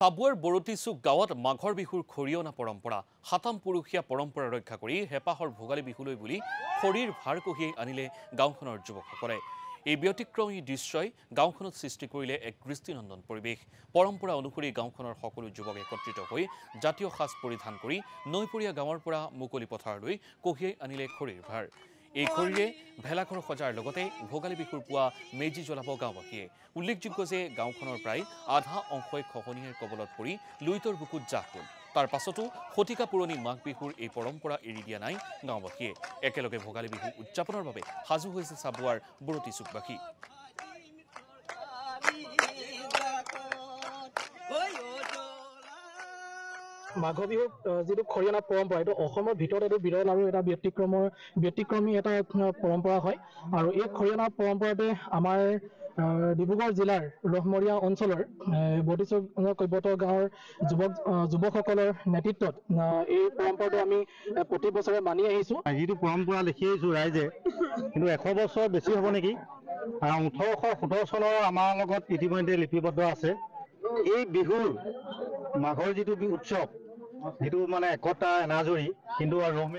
চাবুৱাৰ বৰতিচুক গাঁৱত মাঘৰ বিহুৰ খৰিয়না পৰম্পৰা সাতাম পুৰুষীয়া পৰম্পৰা ৰক্ষা কৰি হেপাহৰ ভোগালী বিহুলৈ বুলি খৰিৰ ভাৰ কঢ়িয়াই আনিলে গাঁওখনৰ যুৱকসকলে। এই ব্যতিক্ৰমী দৃশ্যই গাঁওখনত সৃষ্টি কৰিলে এক দৃষ্টিনন্দন পৰিৱেশ। পৰম্পৰা অনুসৰি গাঁওখনৰ সকলো যুৱক একত্ৰিত হৈ জাতীয় সাজ পৰিধান কৰি নৈপৰীয়া গাঁৱৰ পৰা মুকলি পথাৰলৈ কঢ়িয়াই আনিলে খৰিৰ ভাৰ। এই খৰিৰে ভেলাঘৰ সজাৰ লগতে ভোগালী বিহুৰ পুৱা মেজি জ্বলাব গাঁওবাসীয়ে। উল্লেখযোগ্য যে গাঁওখনৰ প্ৰায় আধা অংশই খহনীয়াৰ কবলত পৰি লুইতৰ বুকুত জাহ গ'ল। তাৰ পাছতো শতিকা পুৰণি মাঘ বিহুৰ এই পৰম্পৰা এৰি দিয়া নাই গাঁওবাসীয়ে। একেলগে ভোগালী বিহু উদযাপনৰ বাবে সাজু হৈছে চাবুৱাৰ বৰতিচুকবাসী। মাঘ বিহুক যিটো খৰিয়না পৰম্পৰা এইটো অসমৰ ভিতৰত এইটো বিৰল আৰু এটা ব্যতিক্ৰমী এটা পৰম্পৰা হয়। আৰু এই খৰিয়না পৰম্পৰাতে আমাৰ ডিব্ৰুগড় জিলাৰ ৰহমৰীয়া অঞ্চলৰ বৰতিচুক কৈবত গাঁৱৰ যুৱকসকলৰ নেতৃত্বত এই পৰম্পৰাটো আমি প্ৰতি বছৰে মানি আহিছোঁ। যিটো পৰম্পৰা দেখি আহিছোঁ ৰাইজে, কিন্তু 100 বছৰ বেছি হ'ব নেকি। 1817 চনৰ আমাৰ লগত ইতিমধ্যে লিপিবদ্ধ আছে। এই বিহুৰ মাঘৰ যিটো উৎসৱ, যিটো মানে একতা এনাজৰী, কিন্তু